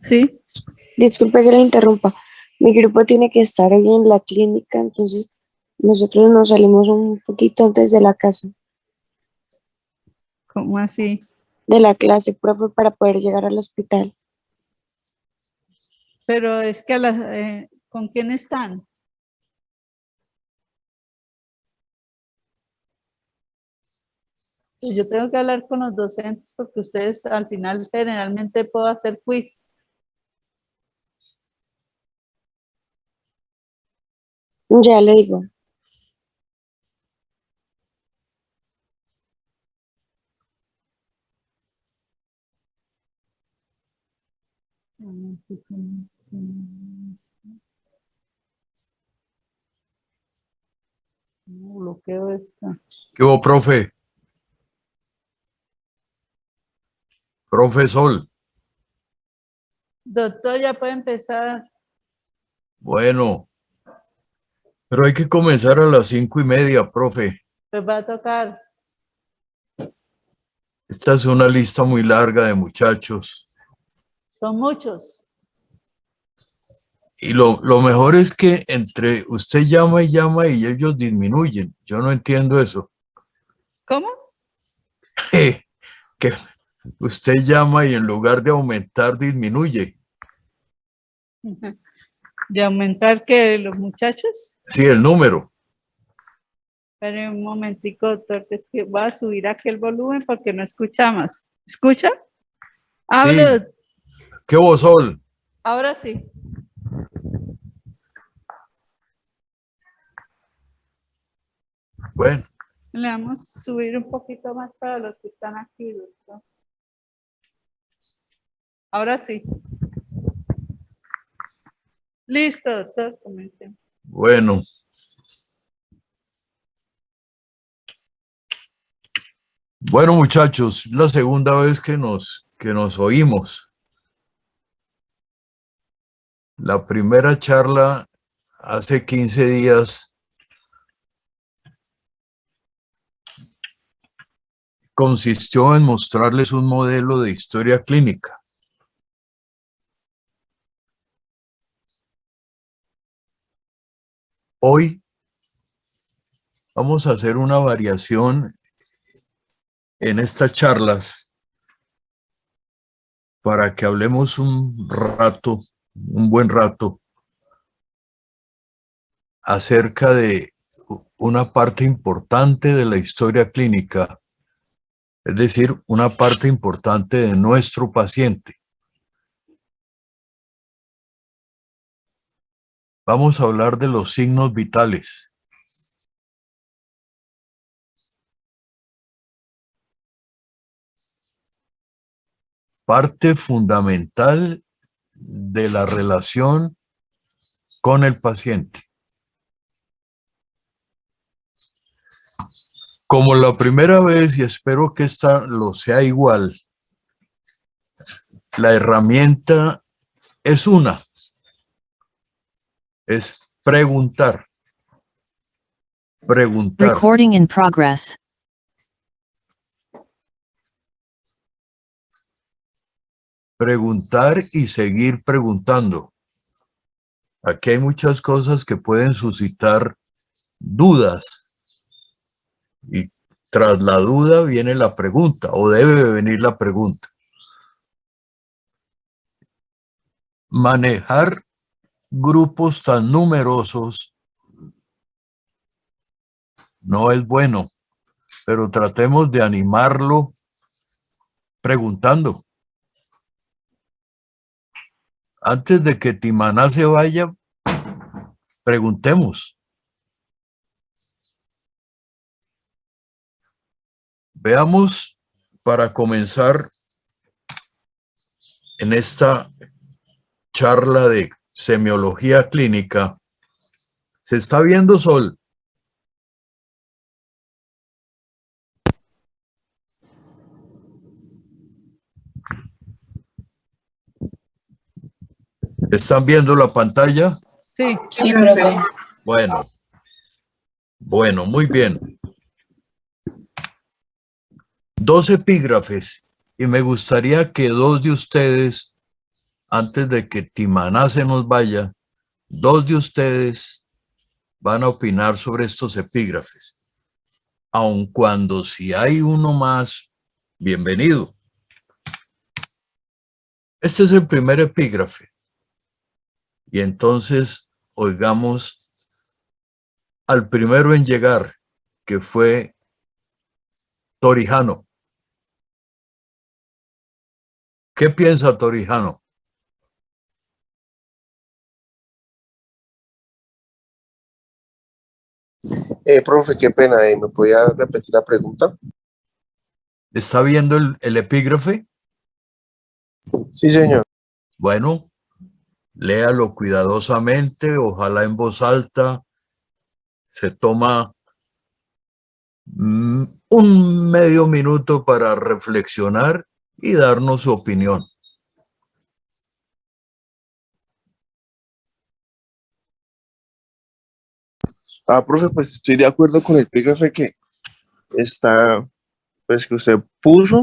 Sí. Disculpe que le interrumpa. Mi grupo tiene que estar ahí en la clínica, entonces nosotros nos salimos un poquito antes de la casa, ¿Cómo así? de la clase, profe, para poder llegar al hospital. Pero es que ¿con quién están? Yo tengo que hablar con los docentes porque ustedes al final generalmente puedo hacer quiz. Ya le digo. No, bloqueo esto. ¿Qué hubo, profe? Profe Sol. Doctor, ya puede empezar. Bueno, pero hay que comenzar a las 5:30, profe. Pues va a tocar. Esta es una lista muy larga de muchachos. Son muchos. Y lo mejor es que entre usted llama y ellos disminuyen. Yo no entiendo eso. ¿Cómo? Que usted llama y en lugar de aumentar, disminuye. ¿De aumentar que los muchachos? Sí, el número. Espere un momentico, doctor, que es que voy a subir aquí el volumen porque no escuchamos. ¿Escucha? Hablo. Sí. ¿Qué hubo, Sol? Ahora sí. Bueno. Le vamos a subir un poquito más para los que están aquí, doctor. Ahora sí. Listo, doctor. Comencemos. Bueno. Bueno, muchachos, la segunda vez que nos oímos. La primera charla hace 15 días consistió en mostrarles un modelo de historia clínica. Hoy vamos a hacer una variación en estas charlas para que hablemos un buen rato, acerca de una parte importante de la historia clínica, es decir, una parte importante de nuestro paciente. Vamos a hablar de los signos vitales. Parte fundamental de la relación con el paciente. Como la primera vez, y espero que esta lo sea igual, la herramienta es preguntar. Preguntar. Recording in progress. Preguntar y seguir preguntando. Aquí hay muchas cosas que pueden suscitar dudas. Y tras la duda viene la pregunta, o debe venir la pregunta. Manejar grupos tan numerosos no es bueno, pero tratemos de animarlo preguntando. Antes de que Timaná se vaya, preguntemos. Veamos, para comenzar en esta charla de semiología clínica, ¿se está viendo, Sol? ¿Están viendo la pantalla? Sí. Sí, profe. Bueno, muy bien. 2 epígrafes, y me gustaría que 2 de ustedes antes de que Timaná se nos vaya, dos de ustedes van a opinar sobre estos epígrafes. Aun cuando si hay uno más, bienvenido. Este es el primer epígrafe. Y entonces oigamos al primero en llegar, que fue Torijano. ¿Qué piensa Torijano? Profe, qué pena, ¿me podía repetir la pregunta? ¿Está viendo el epígrafe? Sí, señor. Bueno, léalo cuidadosamente, ojalá en voz alta. Se toma un medio minuto para reflexionar y darnos su opinión. Profe, pues estoy de acuerdo con el epígrafe que está, pues que usted puso,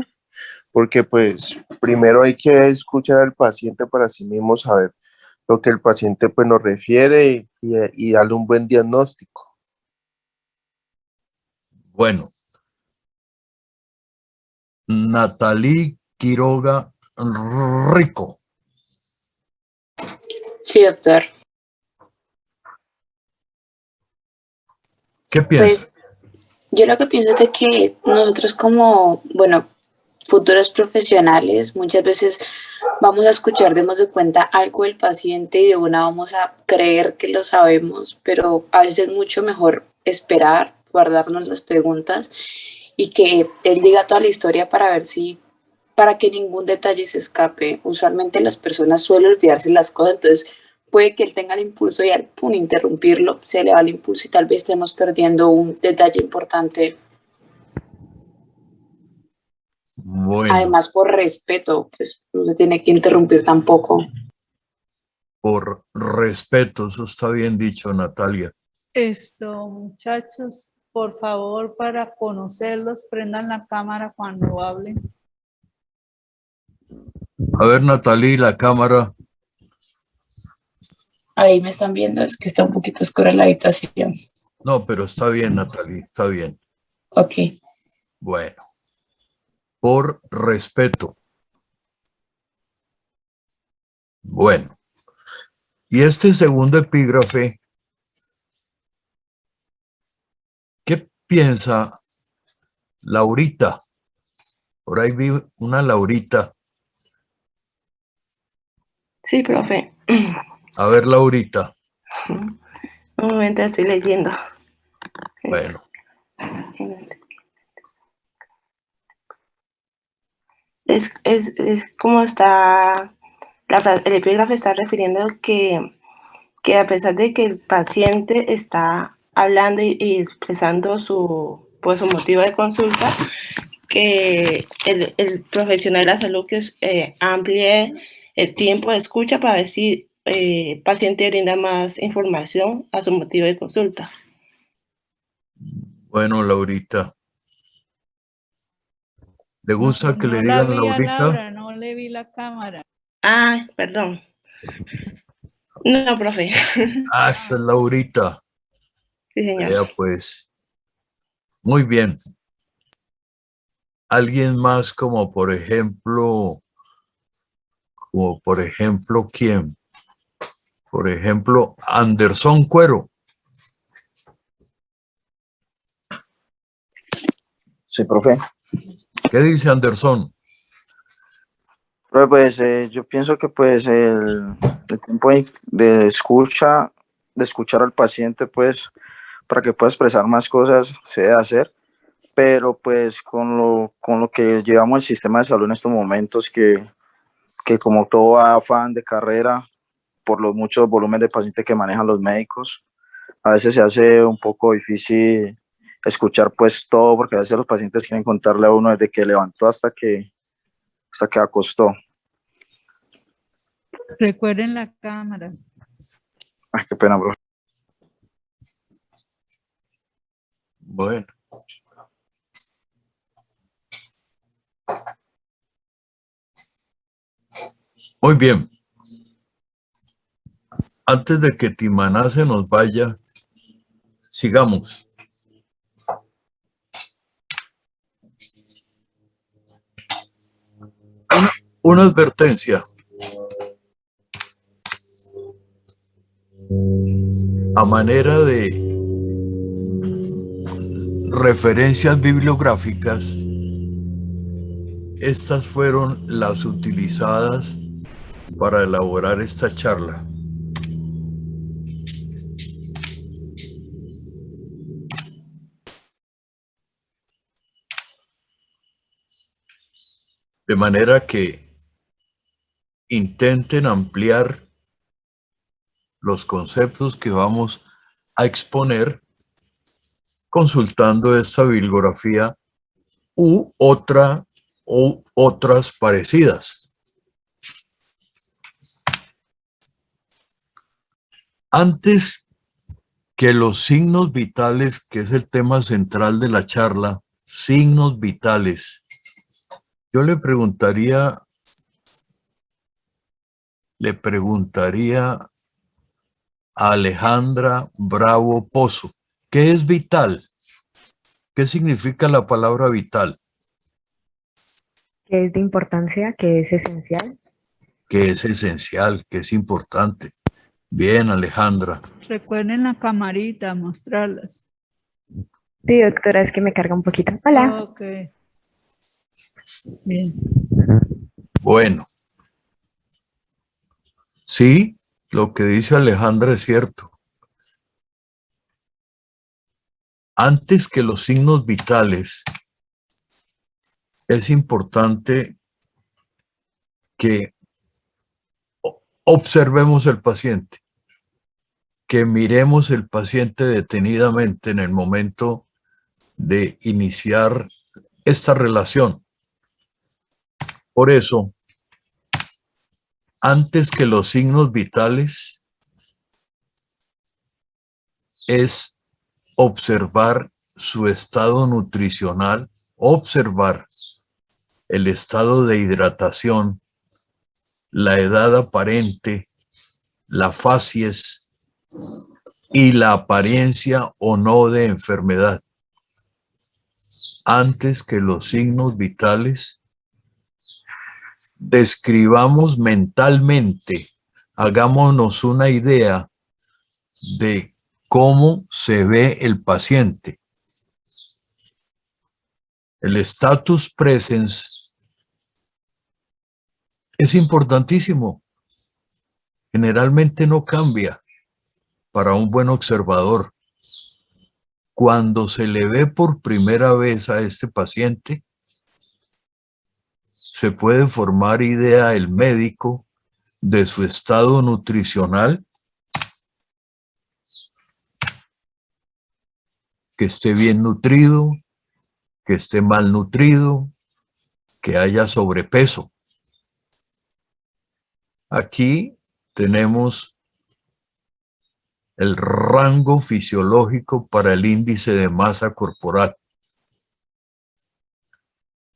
porque pues primero hay que escuchar al paciente para sí mismo saber lo que el paciente pues nos refiere y darle un buen diagnóstico. Bueno, Natalie Quiroga Rico. Sí, doctor. ¿Qué piensa? Pues yo lo que pienso es de que nosotros como, bueno, futuros profesionales, muchas veces vamos a escuchar, demos de cuenta algo del paciente y de una vamos a creer que lo sabemos, pero a veces es mucho mejor esperar, guardarnos las preguntas y que él diga toda la historia para ver si, para que ningún detalle se escape. Usualmente las personas suelen olvidarse las cosas, entonces puede que él tenga el impulso y al pum, interrumpirlo, se le va el impulso y tal vez estemos perdiendo un detalle importante. Bueno, Además, por respeto, pues no se tiene que interrumpir tampoco. por respeto, eso está bien dicho, Natalia. Muchachos, por favor, para conocerlos, prendan la cámara cuando hablen. A ver, Natalie, la cámara. Ahí me están viendo, es que está un poquito oscura la habitación. No, pero está bien, Natalie, está bien. Ok. Bueno, por respeto. Bueno, y este segundo epígrafe, ¿qué piensa Laurita? Por ahí vi una Laurita. Sí, profe. A ver, Laurita. Un momento, estoy leyendo. Bueno, Es como está, el epígrafe está refiriendo que a pesar de que el paciente está hablando y expresando pues, su motivo de consulta, que el profesional de la salud que amplíe el tiempo de escucha para ver si el paciente brinda más información a su motivo de consulta. bueno, Laurita. ¿Le gusta que le No la digan vi a Laurita? Laura, no le vi la cámara. Ah, perdón. No, profe. Ah, esta es Laurita. Sí, señor. Vea, pues. Muy bien. ¿Alguien más como por ejemplo, quién? Por ejemplo, Anderson Cuero. Sí, profe. ¿Qué dice Anderson? Profe, pues yo pienso que pues el tiempo de escuchar al paciente, pues para que pueda expresar más cosas se debe hacer, pero pues con lo que llevamos el sistema de salud en estos momentos, que como todo afán de carrera, por los muchos volúmenes de pacientes que manejan los médicos, a veces se hace un poco difícil escuchar pues todo, porque a veces los pacientes quieren contarle a uno desde que levantó hasta que acostó. Recuerden la cámara. Ay, qué pena, bro. Bueno. Muy bien. Antes de que Timaná se nos vaya, sigamos. Una advertencia. A manera de referencias bibliográficas, estas fueron las utilizadas para elaborar esta charla. De manera que intenten ampliar los conceptos que vamos a exponer consultando esta bibliografía u otras parecidas. Antes que los signos vitales, que es el tema central de la charla, signos vitales, yo le preguntaría a Alejandra Bravo Pozo, ¿qué es vital? ¿Qué significa la palabra vital? Que es de importancia, que es esencial. Que es esencial, que es importante. Bien, Alejandra. Recuerden la camarita, mostrarlas. Sí, doctora, es que me carga un poquito. Hola. Ok. Bien. Bueno. Sí, lo que dice Alejandra es cierto. Antes que los signos vitales, es importante que observemos el paciente, que miremos el paciente detenidamente en el momento de iniciar esta relación. Por eso, antes que los signos vitales, es observar su estado nutricional, observar el estado de hidratación, la edad aparente, la facies y la apariencia o no de enfermedad. Antes que los signos vitales, describamos mentalmente, hagámonos una idea de cómo se ve el paciente. El status presens es importantísimo. Generalmente no cambia para un buen observador. Cuando se le ve por primera vez a este paciente, se puede formar idea el médico de su estado nutricional, que esté bien nutrido, que esté mal nutrido, que haya sobrepeso. Aquí tenemos el rango fisiológico para el índice de masa corporal.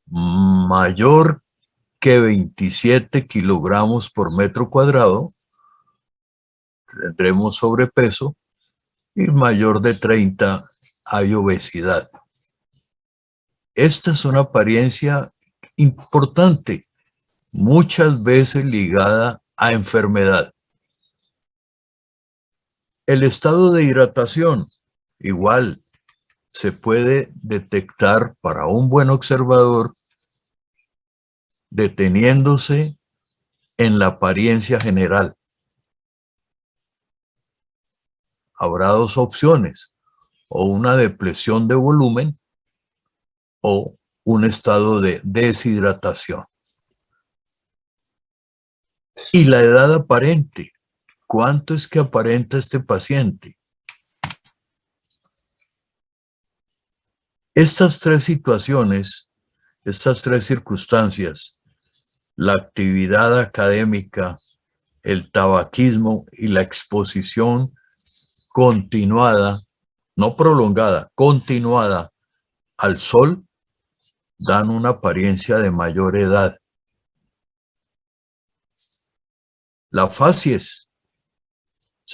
Mayor que 27 kilogramos por metro cuadrado, tendremos sobrepeso, y mayor de 30 hay obesidad. Esta es una apariencia importante, muchas veces ligada a enfermedad. El estado de hidratación, igual, se puede detectar para un buen observador deteniéndose en la apariencia general. Habrá dos opciones, o una depresión de volumen o un estado de deshidratación. Y la edad aparente, ¿cuánto es que aparenta este paciente? Estas tres situaciones, estas tres circunstancias, la actividad académica, el tabaquismo y la exposición continuada, no prolongada, continuada al sol, dan una apariencia de mayor edad. La facies,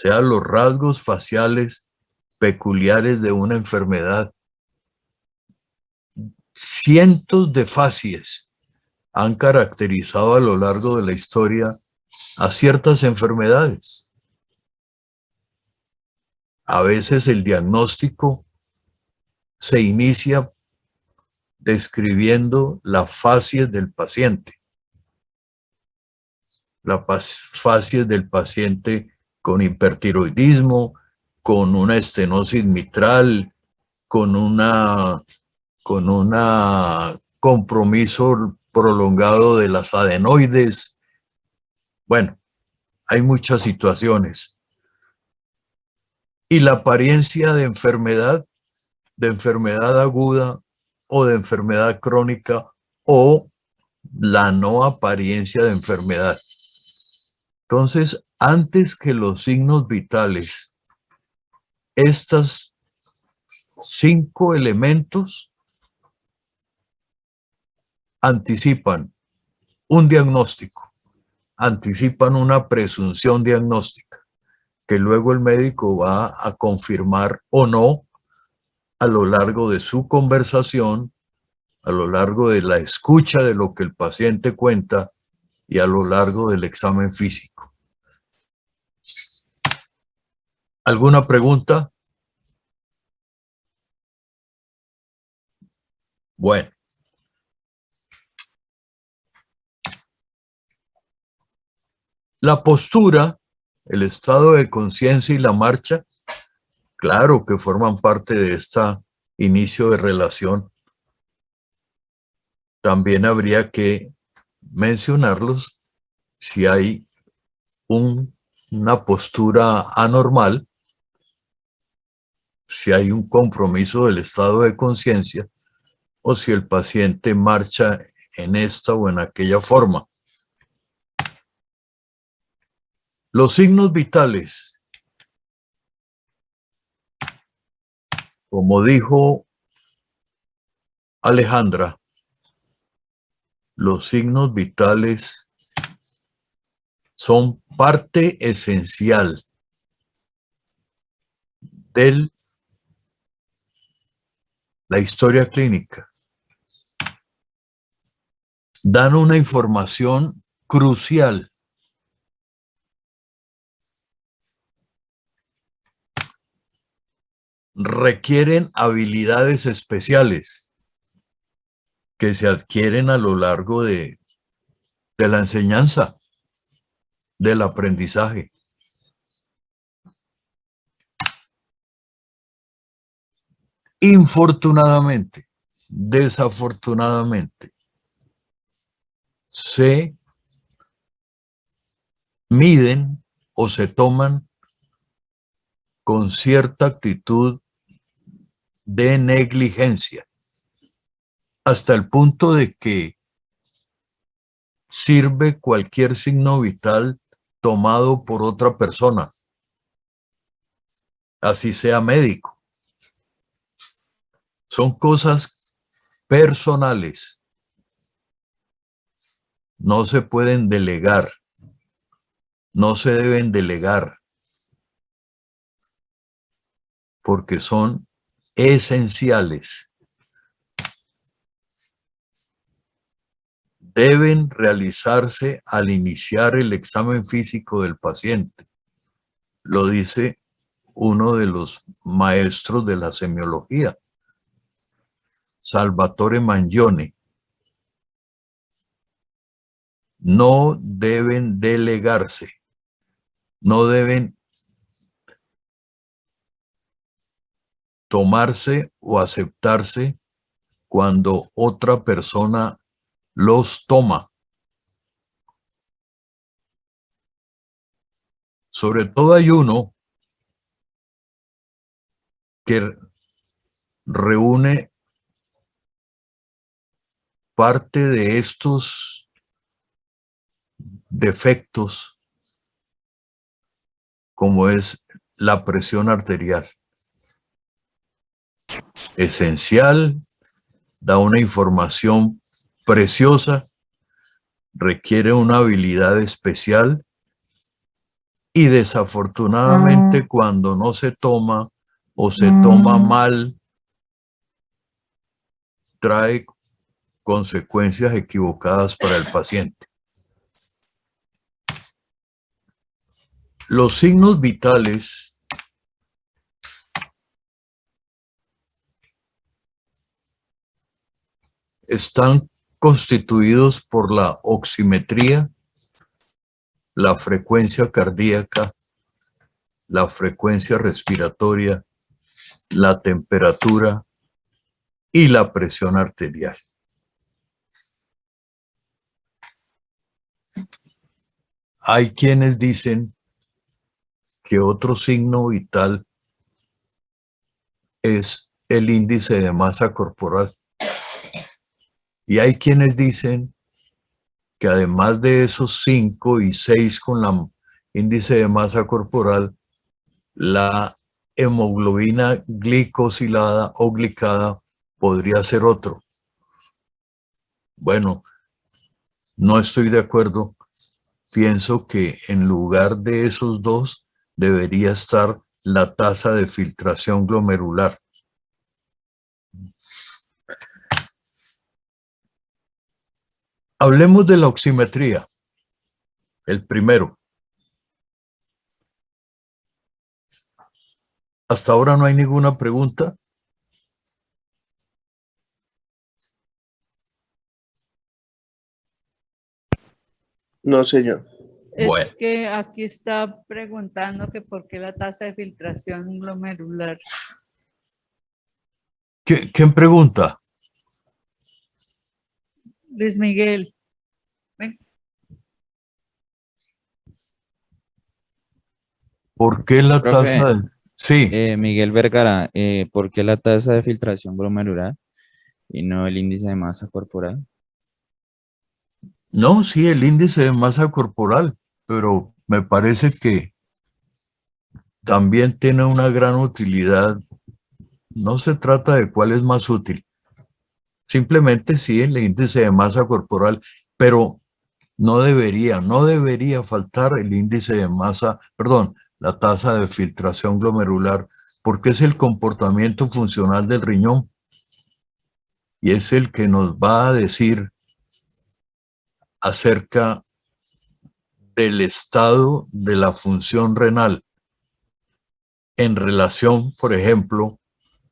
sea los rasgos faciales peculiares de una enfermedad. Cientos de facies han caracterizado a lo largo de la historia a ciertas enfermedades. A veces el diagnóstico se inicia describiendo la facies del paciente. La facies del paciente con hipertiroidismo, con una estenosis mitral, con una compromiso prolongado de las adenoides. Bueno, hay muchas situaciones. Y la apariencia de enfermedad aguda o de enfermedad crónica o la no apariencia de enfermedad. Entonces, antes que los signos vitales, estos 5 elementos anticipan un diagnóstico, anticipan una presunción diagnóstica, que luego el médico va a confirmar o no a lo largo de su conversación, a lo largo de la escucha de lo que el paciente cuenta y a lo largo del examen físico. ¿Alguna pregunta? Bueno. La postura, el estado de conciencia y la marcha, claro que forman parte de este inicio de relación. También habría que mencionarlos si hay una postura anormal, si hay un compromiso del estado de conciencia o si el paciente marcha en esta o en aquella forma. Los signos vitales, como dijo Alejandra, los signos vitales son parte esencial de la historia clínica. Dan una información crucial. Requieren habilidades especiales que se adquieren a lo largo de la enseñanza, del aprendizaje. Infortunadamente, desafortunadamente, se miden o se toman con cierta actitud de negligencia, hasta el punto de que sirve cualquier signo vital tomado por otra persona, así sea médico. Son cosas personales. No se pueden delegar, no se deben delegar, porque son esenciales. Deben realizarse al iniciar el examen físico del paciente. Lo dice uno de los maestros de la semiología, Salvatore Mangione. No deben delegarse, no deben tomarse o aceptarse cuando otra persona los toma. Sobre todo hay uno que reúne parte de estos defectos, como es la presión arterial. Esencial, da una información preciosa, requiere una habilidad especial y desafortunadamente cuando no se toma o se toma mal, trae consecuencias equivocadas para el paciente. Los signos vitales están constituidos por la oximetría, la frecuencia cardíaca, la frecuencia respiratoria, la temperatura y la presión arterial. Hay quienes dicen que otro signo vital es el índice de masa corporal. Y hay quienes dicen que además de esos 5 y 6 con la índice de masa corporal, la hemoglobina glicosilada o glicada podría ser otro. Bueno, no estoy de acuerdo. Pienso que en lugar de esos dos debería estar la tasa de filtración glomerular. Hablemos de la oximetría, el primero. Hasta ahora no hay ninguna pregunta. No, señor. Es Bueno. que aquí está preguntando que por qué la tasa de filtración glomerular. ¿Quién pregunta? Luis Miguel. Ven. ¿Por qué la Profe, tasa de... Sí, Miguel Vergara, ¿por qué la tasa de filtración glomerular y no el índice de masa corporal? no, sí, el índice de masa corporal, pero me parece que también tiene una gran utilidad. No se trata de cuál es más útil. Simplemente sí el índice de masa corporal, pero no debería faltar el índice de masa, perdón, la tasa de filtración glomerular, porque es el comportamiento funcional del riñón y es el que nos va a decir acerca del estado de la función renal en relación, por ejemplo,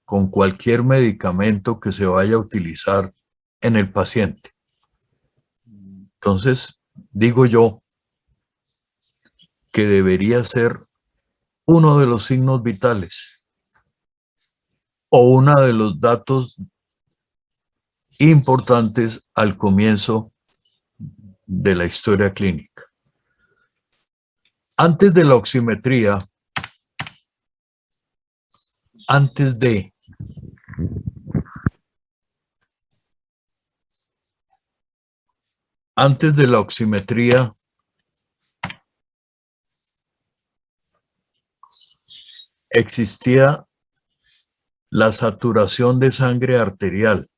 con cualquier medicamento que se vaya a utilizar en el paciente. Entonces, digo yo que debería ser uno de los signos vitales o uno de los datos importantes al comienzo de la historia clínica. Antes de la oximetría, antes de la oximetría, existía la saturación de sangre arterial.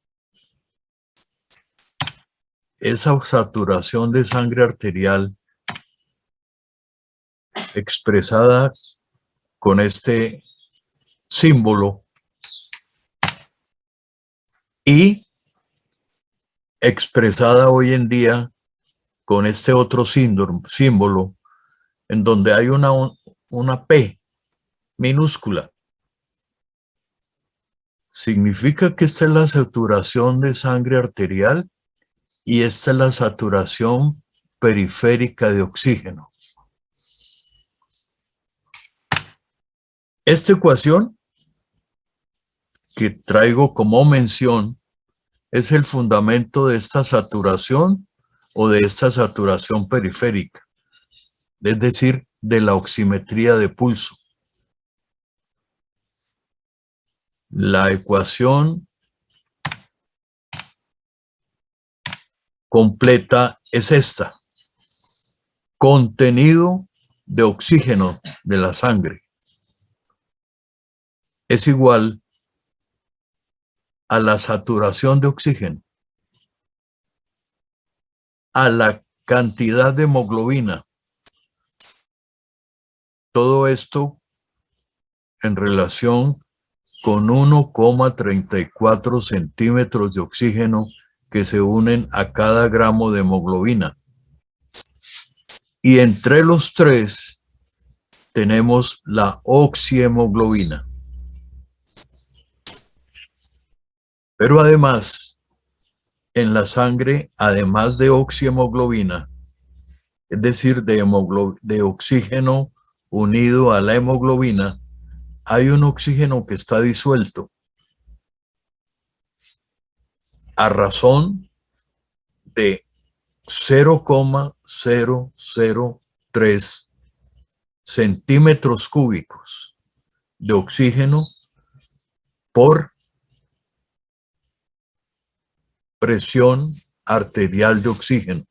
Esa saturación de sangre arterial expresada con este símbolo y expresada hoy en día con este otro símbolo en donde hay una P minúscula. Significa que esta es la saturación de sangre arterial y esta es la saturación periférica de oxígeno. Esta ecuación que traigo como mención es el fundamento de esta saturación o de esta saturación periférica, es decir, de la oximetría de pulso. La ecuación completa es esta: contenido de oxígeno de la sangre es igual a la saturación de oxígeno, a la cantidad de hemoglobina Todo esto en relación con 1,34 centímetros de oxígeno que se unen a cada gramo de hemoglobina. Y entre los tres tenemos la oxihemoglobina. Pero además, en la sangre, además de oxihemoglobina, es decir, de oxígeno unido a la hemoglobina, hay un oxígeno que está disuelto a razón de 0,003 centímetros cúbicos de oxígeno por presión arterial de oxígeno.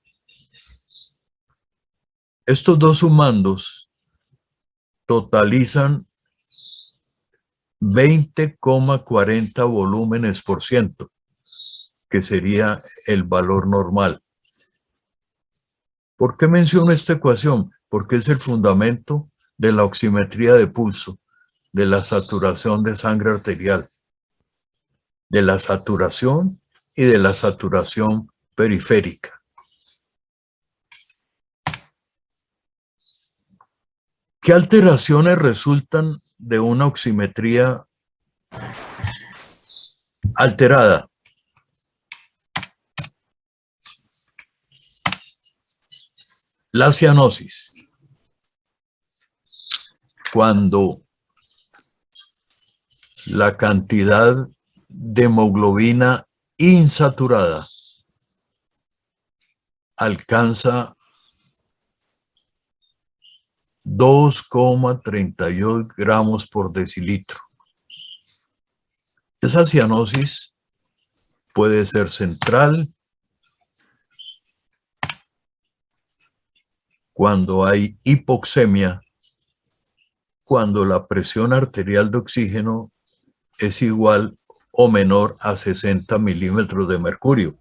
Estos dos sumandos totalizan 20,40 volúmenes por ciento, que sería el valor normal. ¿Por qué menciono esta ecuación? Porque es el fundamento de la oximetría de pulso, de la saturación de sangre arterial, de la saturación y de la saturación periférica. ¿Qué alteraciones resultan de una oximetría alterada? La cianosis. Cuando la cantidad de hemoglobina insaturada alcanza 2,32 gramos por decilitro. Esa cianosis puede ser central, cuando hay hipoxemia, cuando la presión arterial de oxígeno es igual o menor a 60 milímetros de mercurio.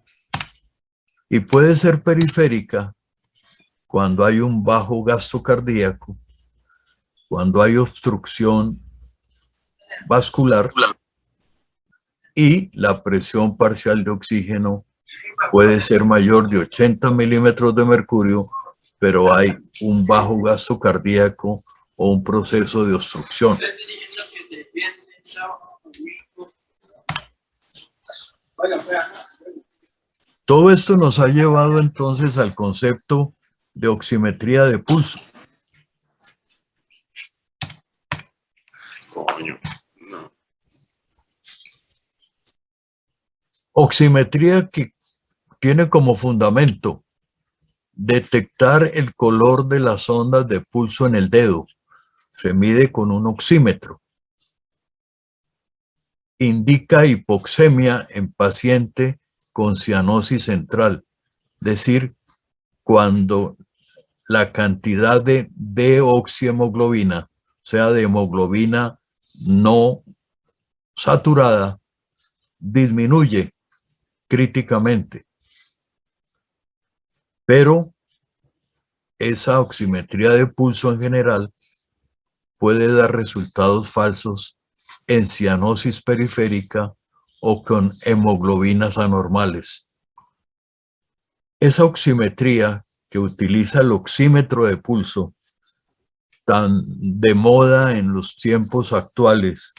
Y puede ser periférica cuando hay un bajo gasto cardíaco, cuando hay obstrucción vascular y la presión parcial de oxígeno puede ser mayor de 80 milímetros de mercurio, pero hay un bajo gasto cardíaco o un proceso de obstrucción. Todo esto nos ha llevado entonces al concepto de oximetría de pulso. Oximetría que tiene como fundamento detectar el color de las ondas de pulso en el dedo. Se mide con un oxímetro. Indica hipoxemia en paciente con cianosis central, es decir, cuando la cantidad de deoxihemoglobina, o sea, de hemoglobina no saturada, disminuye críticamente. Pero esa oximetría de pulso en general puede dar resultados falsos en cianosis periférica o con hemoglobinas anormales. Esa oximetría que utiliza el oxímetro de pulso, tan de moda en los tiempos actuales,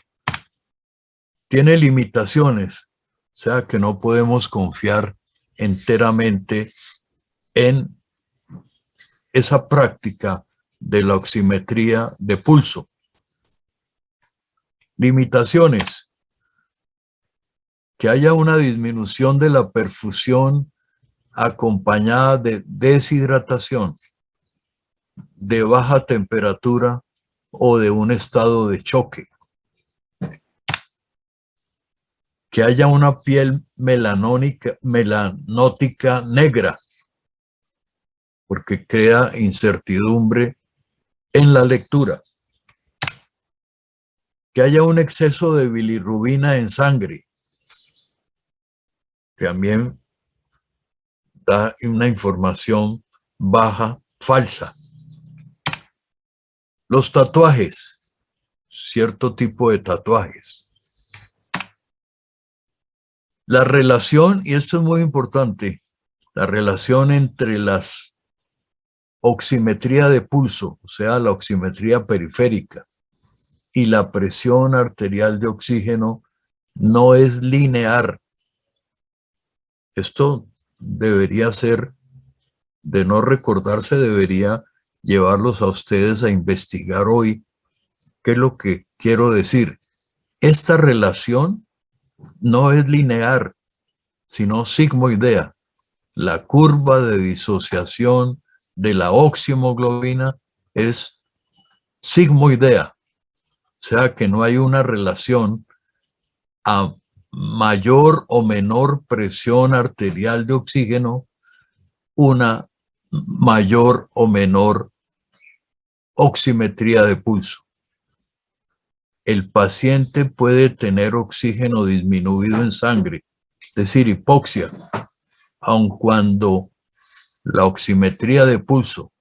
tiene limitaciones, o sea que no podemos confiar enteramente en esa práctica de la oximetría de pulso. Limitaciones: que haya una disminución de la perfusión acompañada de deshidratación, de baja temperatura o de un estado de choque. Que haya una piel melanótica negra, porque crea incertidumbre en la lectura. Que haya un exceso de bilirrubina en sangre, también da una información baja, falsa. Los tatuajes, cierto tipo de tatuajes. La relación, y esto es muy importante, la relación entre las oximetría de pulso, o sea, la oximetría periférica, y la presión arterial de oxígeno no es lineal. Esto debería ser, de no recordarse, debería llevarlos a ustedes a investigar hoy qué es lo que quiero decir. Esta relación no es lineal, sino sigmoidea. La curva de disociación de la oximoglobina es sigmoidea, o sea que no hay una relación a mayor o menor presión arterial de oxígeno, una mayor o menor oximetría de pulso. El paciente puede tener oxígeno disminuido en sangre, es decir, hipoxia, aun cuando la oximetría de pulso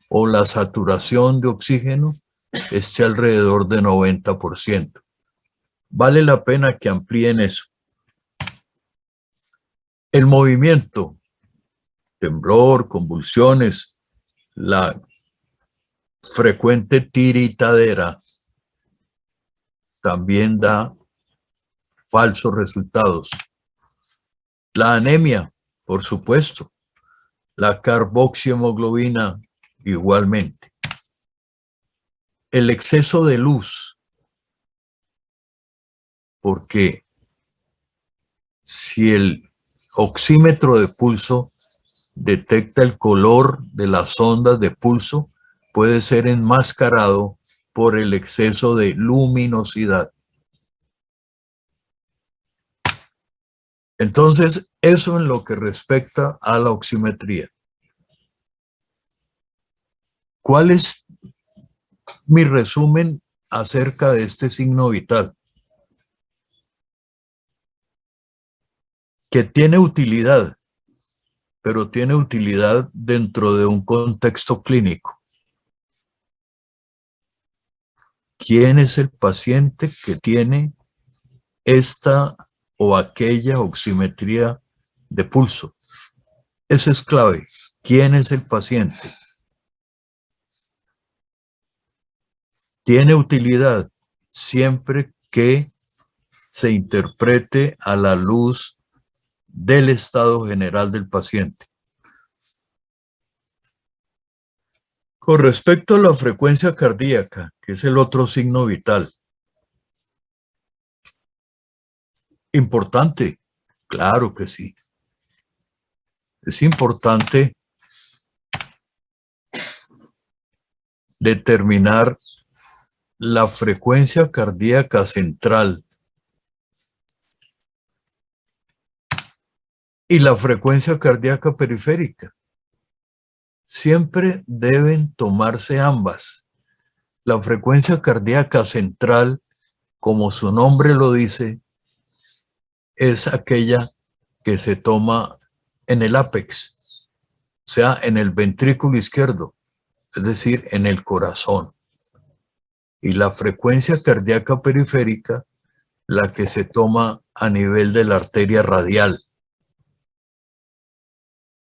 o la saturación de oxígeno esté alrededor de 90%. Vale la pena que amplíen eso. El movimiento, temblor, convulsiones, la frecuente tiritadera también da falsos resultados. La anemia, por supuesto. La carboxiemoglobina igualmente. El exceso de luz, porque si el oxímetro de pulso detecta el color de las ondas de pulso, puede ser enmascarado por el exceso de luminosidad. Entonces, eso en lo que respecta a la oximetría. ¿Cuál es mi resumen acerca de este signo vital? Que tiene utilidad, pero tiene utilidad dentro de un contexto clínico. ¿Quién es el paciente que tiene esta o aquella oximetría de pulso? Eso es clave. ¿Quién es el paciente? Tiene utilidad siempre que se interprete a la luz del estado general del paciente. Con respecto a la frecuencia cardíaca, que es el otro signo vital, importante, claro que sí. Es importante determinar la frecuencia cardíaca central y la frecuencia cardíaca periférica. Siempre deben tomarse ambas. La frecuencia cardíaca central, como su nombre lo dice, es aquella que se toma en el ápex, o sea, en el ventrículo izquierdo, es decir, en el corazón. Y la frecuencia cardíaca periférica, la que se toma a nivel de la arteria radial.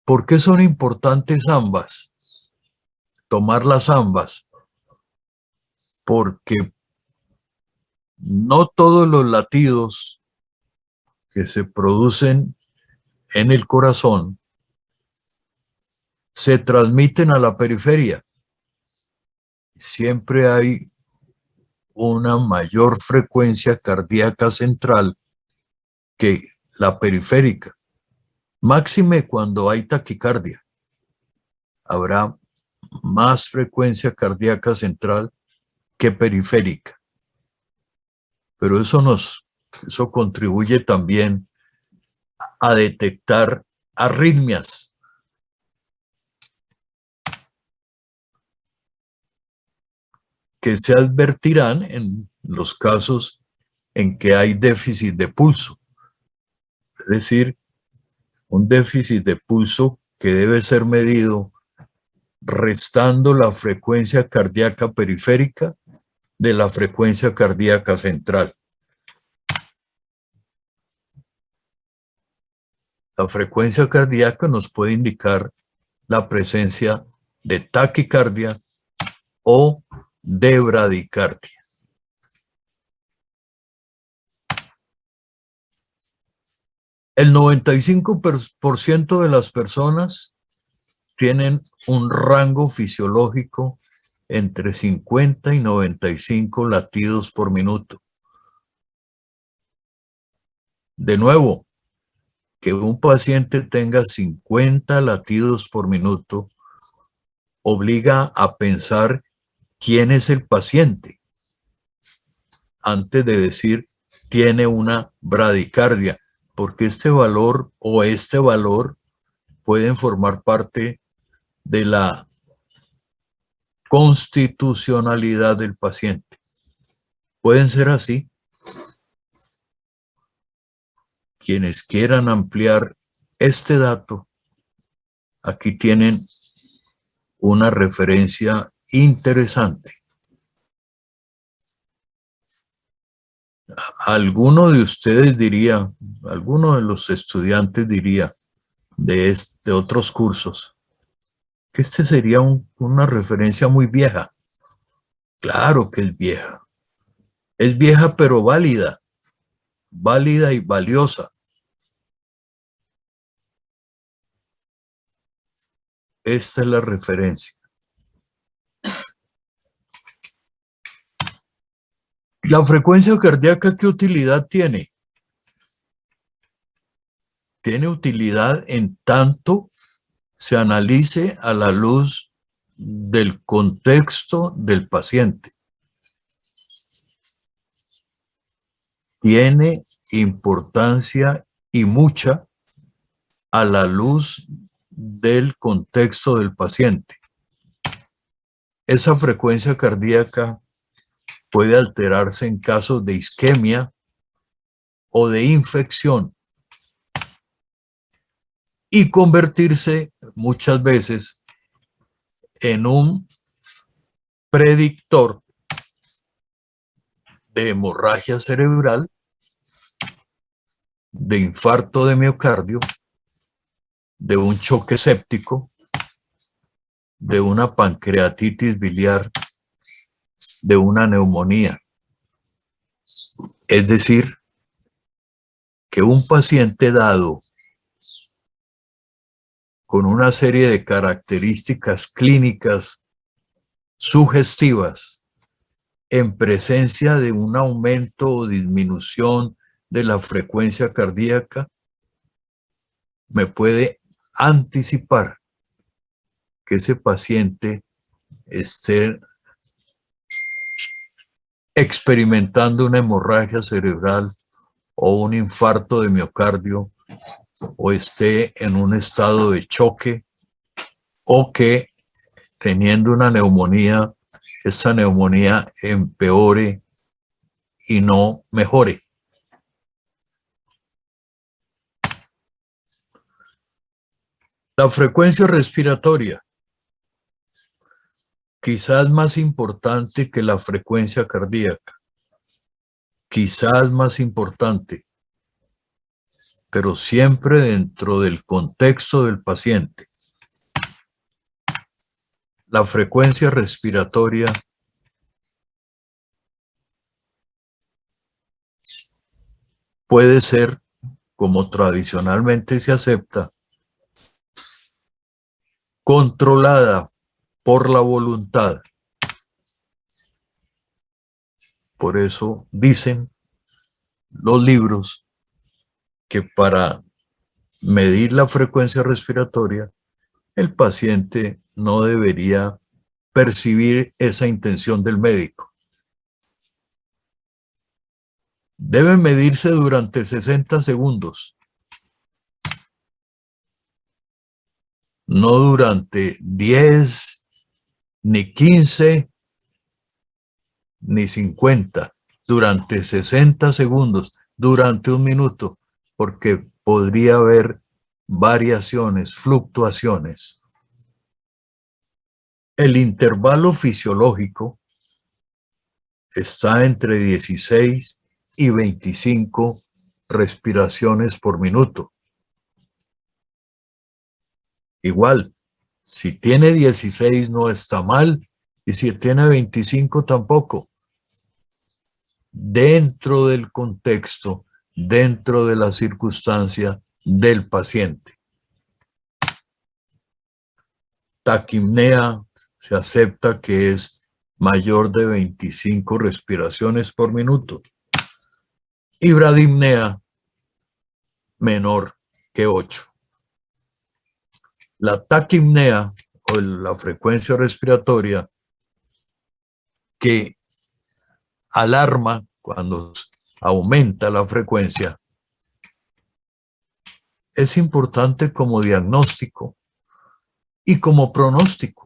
¿Por qué son importantes ambas? Tomarlas ambas. Porque no todos los latidos que se producen en el corazón se transmiten a la periferia. Siempre hay una mayor frecuencia cardíaca central que la periférica. Máxime cuando hay taquicardia. Habrá más frecuencia cardíaca central que periférica. Pero eso contribuye también a detectar arritmias. Que se advertirán en los casos en que hay déficit de pulso. Es decir, un déficit de pulso que debe ser medido restando la frecuencia cardíaca periférica de la frecuencia cardíaca central. La frecuencia cardíaca nos puede indicar la presencia de taquicardia o de bradicardia. El 95% de las personas tienen un rango fisiológico entre 50 y 95 latidos por minuto. De nuevo, que un paciente tenga 50 latidos por minuto obliga a pensar quién es el paciente antes de decir tiene una bradicardia, porque este valor o este valor pueden formar parte de la constitucionalidad del paciente. Pueden ser así. Quienes quieran ampliar este dato, aquí tienen una referencia interesante. Alguno de ustedes diría, alguno de los estudiantes diría de otros cursos, que este sería una referencia muy vieja. Claro que es vieja. Es vieja pero válida y valiosa. Esta es la referencia. La frecuencia cardíaca, ¿qué utilidad tiene? Tiene utilidad en tanto se analice a la luz del contexto del paciente. Tiene importancia y mucha a la luz del contexto del paciente. Esa frecuencia cardíaca puede alterarse en casos de isquemia o de infección y convertirse muchas veces en un predictor de hemorragia cerebral, de infarto de miocardio, de un choque séptico, de una pancreatitis biliar, de una neumonía. Es decir, que un paciente dado con una serie de características clínicas sugestivas en presencia de un aumento o disminución de la frecuencia cardíaca, me puede anticipar que ese paciente esté experimentando una hemorragia cerebral o un infarto de miocardio o esté en un estado de choque o que teniendo una neumonía, esta neumonía empeore y no mejore. La frecuencia respiratoria, quizás más importante que la frecuencia cardíaca, quizás más importante, pero siempre dentro del contexto del paciente. La frecuencia respiratoria puede ser, como tradicionalmente se acepta, controlada por la voluntad. Por eso dicen los libros que para medir la frecuencia respiratoria, el paciente no debería percibir esa intención del médico. Debe medirse durante 60 segundos, no durante 10, ni 15, ni 50, durante 60 segundos, durante un minuto, porque podría haber variaciones, fluctuaciones. El intervalo fisiológico está entre 16 y 25 respiraciones por minuto. Igual, si tiene 16 no está mal, y si tiene 25 tampoco. Dentro del contexto, dentro de la circunstancia del paciente. Taquipnea se acepta que es mayor de 25 respiraciones por minuto. Y bradipnea menor que 8. La taquipnea o la frecuencia respiratoria que alarma cuando aumenta la frecuencia es importante como diagnóstico y como pronóstico.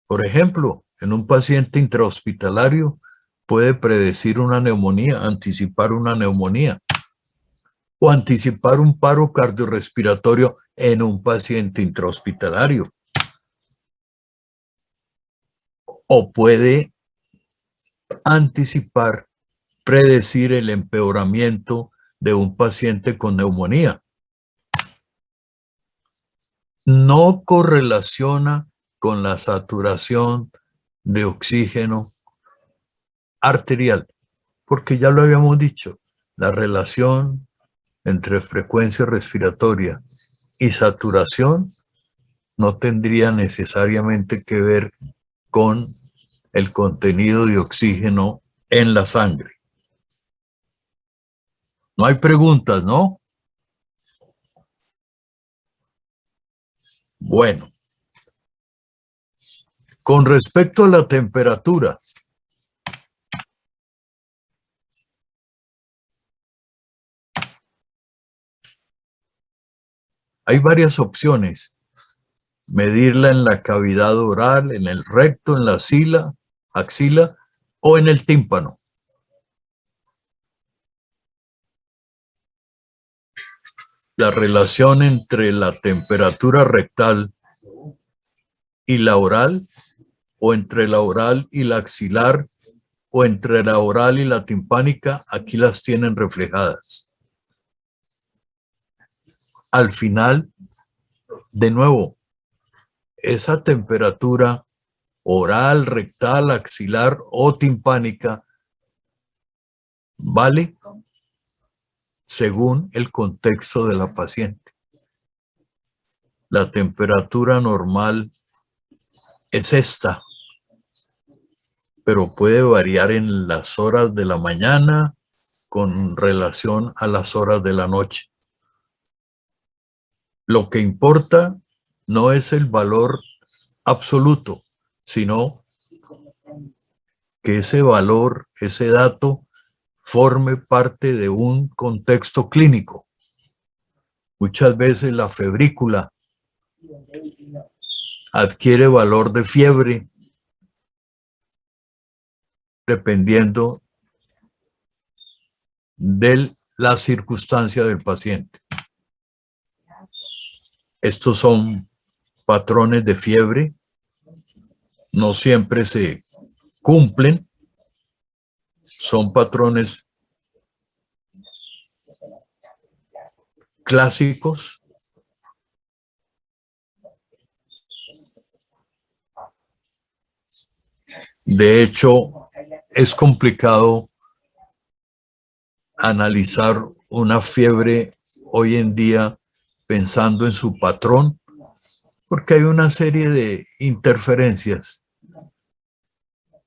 Por ejemplo, en un paciente intrahospitalario puede predecir una neumonía, anticipar una neumonía o anticipar un paro cardiorrespiratorio en un paciente intrahospitalario. O puede anticipar, predecir el empeoramiento de un paciente con neumonía. No correlaciona con la saturación de oxígeno arterial, porque ya lo habíamos dicho, la relación entre frecuencia respiratoria y saturación no tendría necesariamente que ver con el contenido de oxígeno en la sangre. No hay preguntas, ¿no? Bueno, con respecto a la temperatura, hay varias opciones. Medirla en la cavidad oral, en el recto, en la axila o en el tímpano. La relación entre la temperatura rectal y la oral, o entre la oral y la axilar, o entre la oral y la timpánica, aquí las tienen reflejadas. Al final, de nuevo, esa temperatura oral, rectal, axilar o timpánica vale según el contexto de la paciente. La temperatura normal es esta, pero puede variar en las horas de la mañana con relación a las horas de la noche. Lo que importa no es el valor absoluto, sino que ese valor, ese dato, forme parte de un contexto clínico. Muchas veces la febrícula adquiere valor de fiebre dependiendo de la circunstancia del paciente. Estos son patrones de fiebre, no siempre se cumplen, son patrones clásicos. De hecho, es complicado analizar una fiebre hoy en día pensando en su patrón, porque hay una serie de interferencias.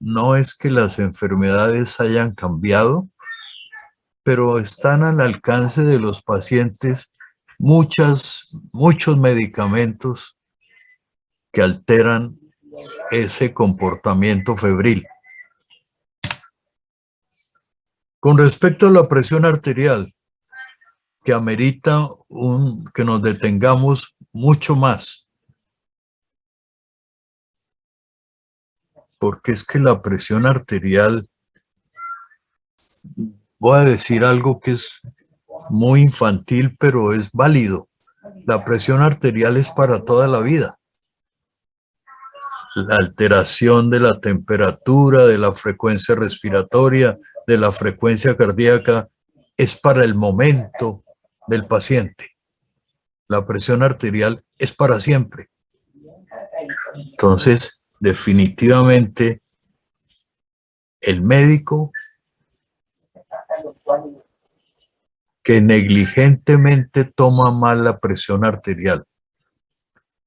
No es que las enfermedades hayan cambiado, pero están al alcance de los pacientes muchos medicamentos que alteran ese comportamiento febril. Con respecto a la presión arterial, que amerita que nos detengamos mucho más, porque es que la presión arterial, voy a decir algo que es muy infantil, pero es válido. La presión arterial es para toda la vida. la alteración de la temperatura, de la frecuencia respiratoria, de la frecuencia cardíaca, es para el momento del paciente. La presión arterial es para siempre. Entonces, definitivamente, el médico que negligentemente toma mal la presión arterial,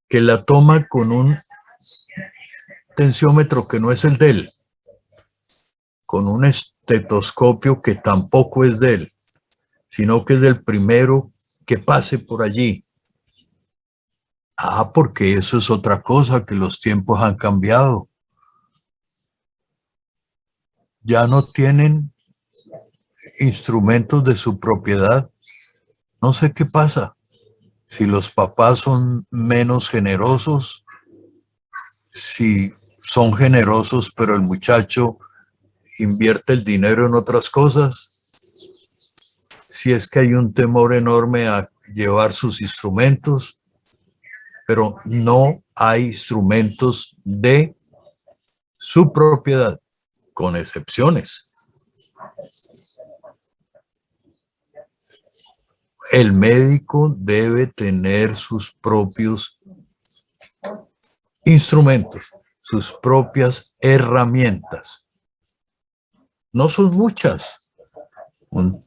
que la toma con un tensiómetro que no es el de él, con un estetoscopio que tampoco es de él, sino que es del primero que pase por allí. Porque eso es otra cosa, que los tiempos han cambiado. Ya no tienen instrumentos de su propiedad. No sé qué pasa. Si los papás son menos generosos, si son generosos, pero el muchacho invierte el dinero en otras cosas, si es que hay un temor enorme a llevar sus instrumentos, pero no hay instrumentos de su propiedad, con excepciones. El médico debe tener sus propios instrumentos, sus propias herramientas. No son muchas. Un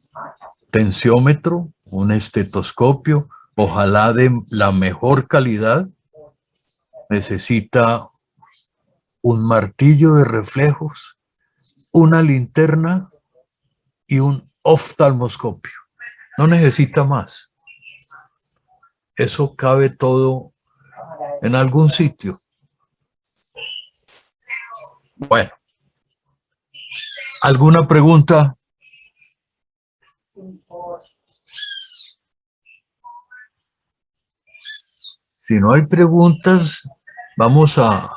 tensiómetro, un estetoscopio, ojalá de la mejor calidad. Necesita un martillo de reflejos, una linterna y un oftalmoscopio. No necesita más. Eso cabe todo en algún sitio. Bueno, ¿alguna pregunta? Si no hay preguntas, vamos a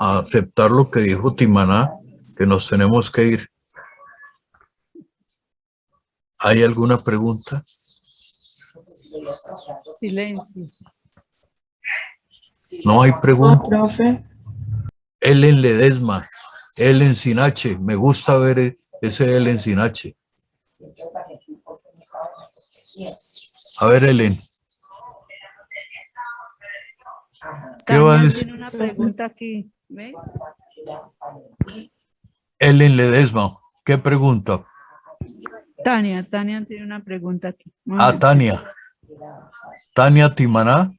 aceptar lo que dijo Timaná, que nos tenemos que ir. ¿Hay alguna pregunta? Silencio. No hay pregunta. Profe. Ellen Ledesma, Ellen sin H. Me gusta ver ese Ellen sin H. A ver, Ellen. ¿Qué va a Tania decir? tiene una pregunta aquí. ¿Ve? Ellen Ledesma, ¿qué pregunta? Tania tiene una pregunta aquí. Tania. Tania Timaná.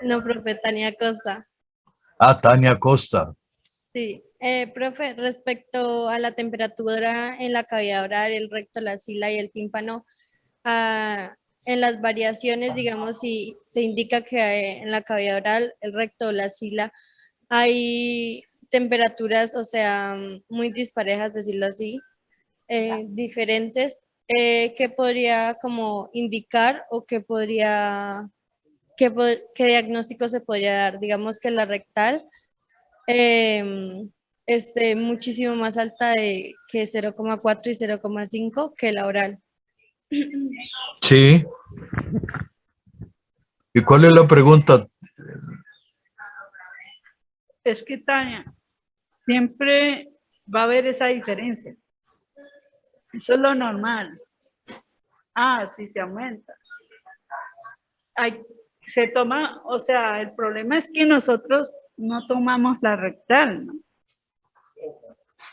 No, profe, Tania Costa. Tania Costa. Sí. Profe, respecto a la temperatura en la cavidad oral, el recto, la axila y el tímpano, en las variaciones, digamos, si se indica que en la cavidad oral, el recto o la axila, hay temperaturas, o sea, muy disparejas, decirlo así, diferentes, ¿qué podría como indicar o qué podría, qué diagnóstico se podría dar? Digamos que la rectal esté muchísimo más alta que 0,4 y 0,5 que la oral. Sí. ¿Y cuál es la pregunta? Es que, Tania, siempre va a haber esa diferencia. Eso es lo normal. Sí se aumenta. Se toma, o sea, el problema es que nosotros no tomamos la rectal, ¿no?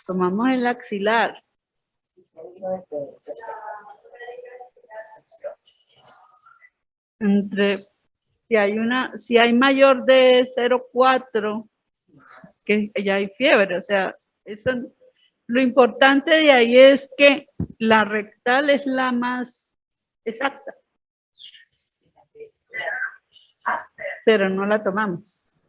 Tomamos el axilar. Si hay mayor de 0,4, que ya hay fiebre, o sea, eso, lo importante de ahí es que la rectal es la más exacta, pero no la tomamos.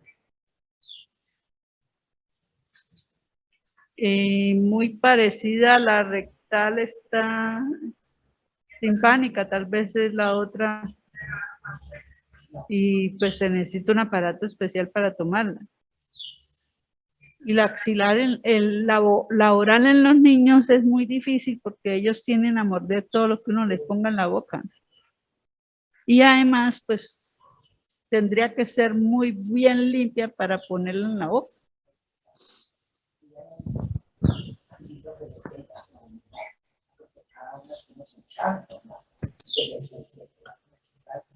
Y muy parecida a la rectal está timpánica, tal vez es la otra, y pues se necesita un aparato especial para tomarla. Y la axilar, la oral en los niños es muy difícil porque ellos tienden a morder todo lo que uno les ponga en la boca. Y además, pues, tendría que ser muy bien limpia para ponerla en la boca.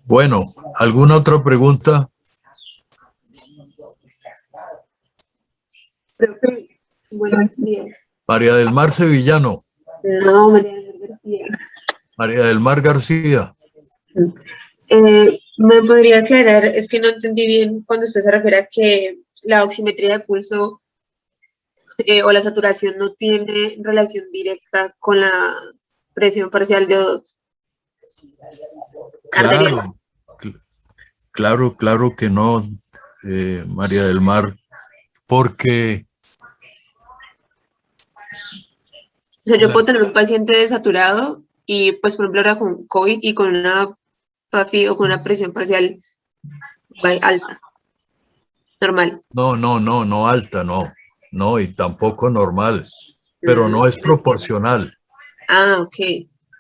Bueno, ¿alguna otra pregunta? Profe, buenos días. María del Mar Sevillano. No, María del Mar García. María del Mar García. ¿Me podría aclarar? Es que no entendí bien cuando usted se refiere a que la oximetría de pulso o la saturación no tiene relación directa con la presión parcial de O2 arterial. Claro que no, María del Mar, porque O sea, yo puedo tener un paciente desaturado y, pues, por ejemplo, ahora con COVID y con una PAFI o con una presión parcial alta, normal. no alta, no, y tampoco normal, pero no es proporcional. Ah, ok.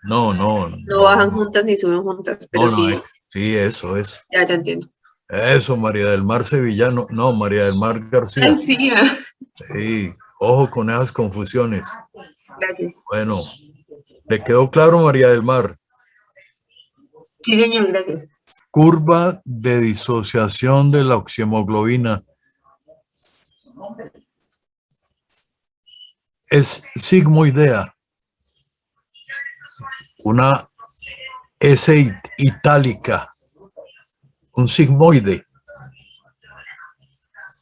No No bajan juntas ni suben juntas, pero sí. Sí, eso es. Ya entiendo. Eso, María del Mar Sevillano, no, María del Mar García. García. Sí, ojo con esas confusiones. Gracias. Bueno, ¿le quedó claro, María del Mar? Sí, señor, gracias. Curva de disociación de la oxihemoglobina. Es sigmoidea. Una S itálica. Un sigmoide.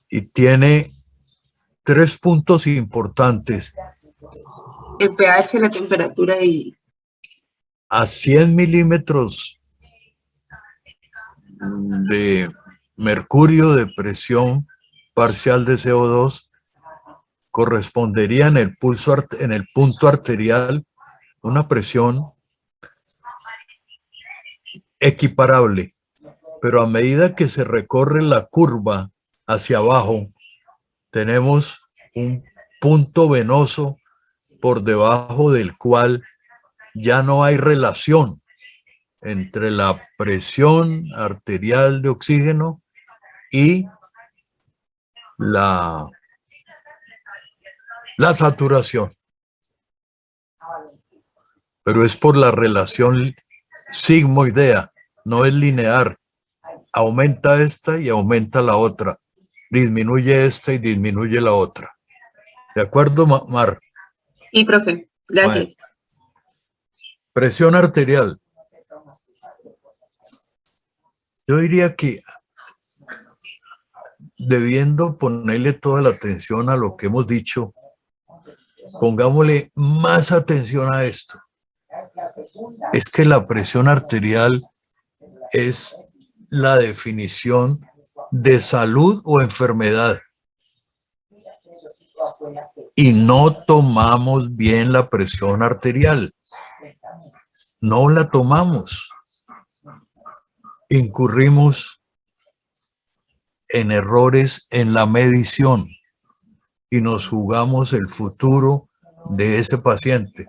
Y tiene 3 puntos importantes. El pH, la temperatura y... A 100 milímetros de mercurio de presión parcial de CO2 correspondería en el punto arterial una presión equiparable, pero a medida que se recorre la curva hacia abajo, tenemos un punto venoso por debajo del cual ya no hay relación entre la presión arterial de oxígeno y la saturación. Pero es por la relación sigmoidea, no es lineal. Aumenta esta y aumenta la otra. Disminuye esta y disminuye la otra. ¿De acuerdo, Mar? Sí, profe. Gracias. Bueno. Presión arterial. Yo diría que debiendo ponerle toda la atención a lo que hemos dicho, pongámosle más atención a esto. Es que la presión arterial es la definición de salud o enfermedad. Y no tomamos bien la presión arterial. No la tomamos. Incurrimos en errores en la medición y nos jugamos el futuro de ese paciente.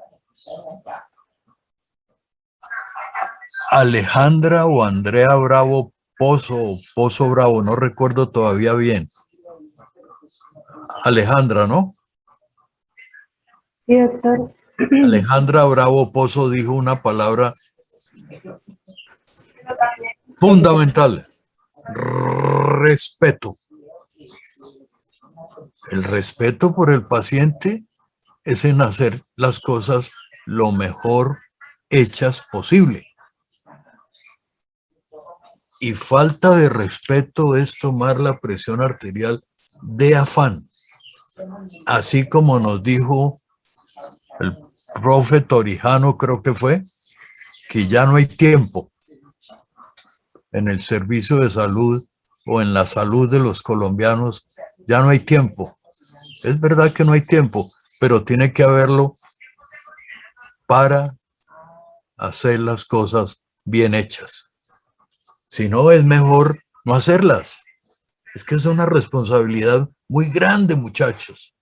Alejandra o Andrea Bravo Pozo Bravo, no recuerdo todavía bien. Alejandra, ¿no? Sí, doctor. Alejandra Bravo Pozo dijo una palabra fundamental: respeto. El respeto por el paciente es en hacer las cosas lo mejor hechas posible. Y falta de respeto es tomar la presión arterial de afán. Así como nos dijo el profe Torijano, creo que fue, que ya no hay tiempo en el servicio de salud o en la salud de los colombianos, ya no hay tiempo. Es verdad que no hay tiempo, pero tiene que haberlo para hacer las cosas bien hechas. Si no, es mejor no hacerlas. Es que es una responsabilidad muy grande, muchachos.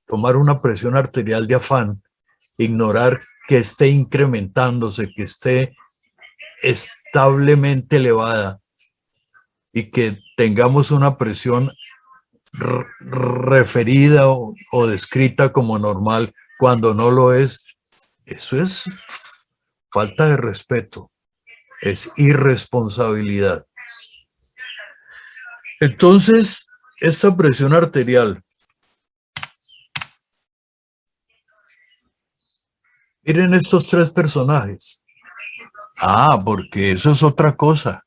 Tomar una presión arterial de afán, ignorar que esté incrementándose, que esté establemente elevada y que tengamos una presión referida o descrita como normal cuando no lo es, eso es falta de respeto, es irresponsabilidad. Entonces, esta presión arterial, miren estos tres personajes. Ah, porque eso es otra cosa.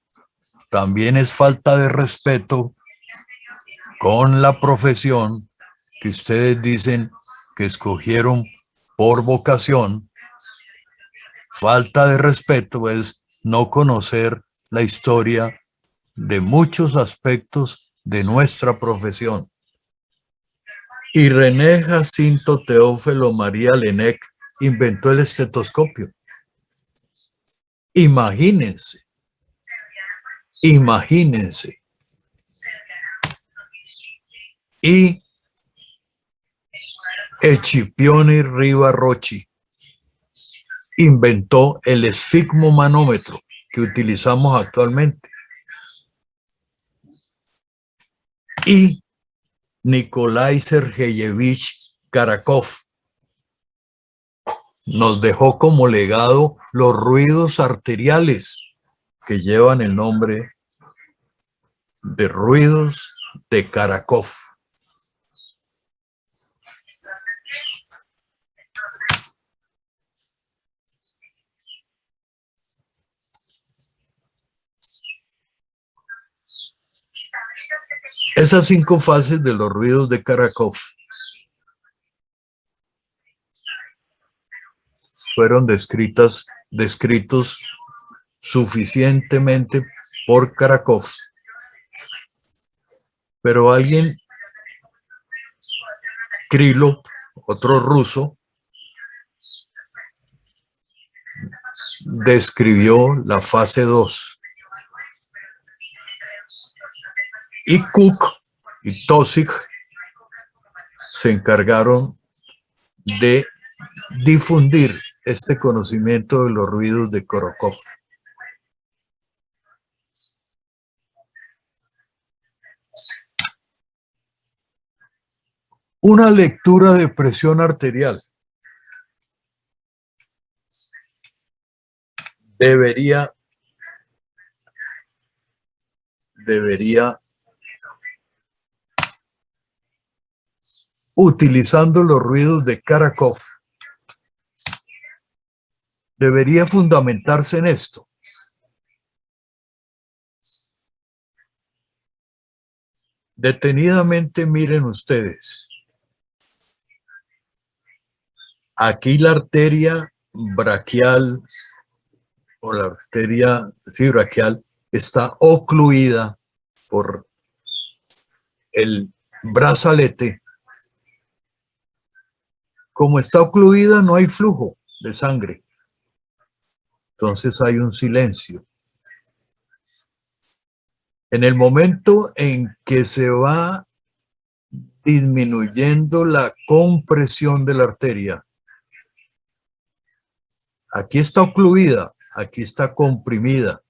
También es falta de respeto con la profesión que ustedes dicen que escogieron por vocación. Falta de respeto es no conocer la historia de muchos aspectos de nuestra profesión. Y René Jacinto Teófilo María Lenec inventó el estetoscopio. Imagínense. Imagínense. Y Escipione Riva Rocci inventó el esfigmomanómetro que utilizamos actualmente. Y Nikolai Sergeyevich Karakov nos dejó como legado los ruidos arteriales que llevan el nombre de ruidos de Karakov. Esas 5 fases de los ruidos de Karakov fueron descritos suficientemente por Karakov, pero alguien, Krylov, otro ruso, describió la fase 2. Y Cook y Taussig se encargaron de difundir este conocimiento de los ruidos de Karakov. Una lectura de presión arterial debería utilizando los ruidos de Karakov, debería fundamentarse en esto. Detenidamente miren ustedes. Aquí la arteria braquial o la arteria braquial está ocluida por el brazalete. Como está ocluida, no hay flujo de sangre. Entonces hay un silencio. En el momento en que se va disminuyendo la compresión de la arteria, aquí está ocluida, aquí está comprimida,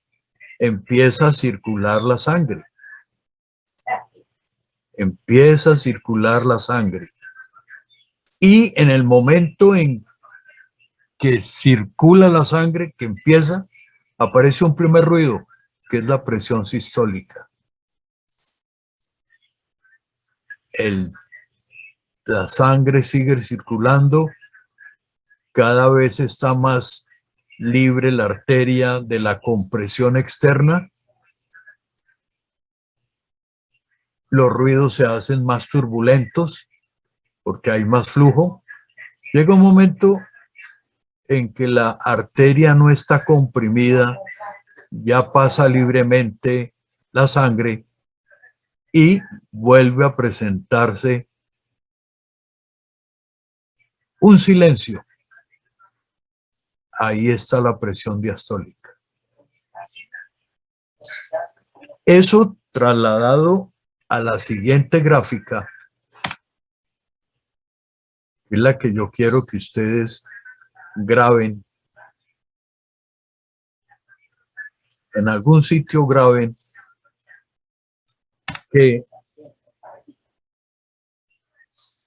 empieza a circular la sangre. Empieza a circular la sangre. Y en el momento en que circula la sangre, que empieza, aparece un primer ruido, que es la presión sistólica. La sangre sigue circulando, cada vez está más libre la arteria de la compresión externa. Los ruidos se hacen más turbulentos porque hay más flujo. Llega un momento en que la arteria no está comprimida, ya pasa libremente la sangre y vuelve a presentarse un silencio. Ahí está la presión diastólica. Eso trasladado a la siguiente gráfica, es la que yo quiero que ustedes graben. En algún sitio graben que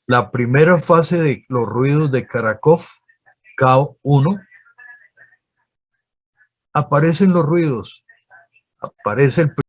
la primera fase de los ruidos de Karakov, K1, aparecen los ruidos, aparece el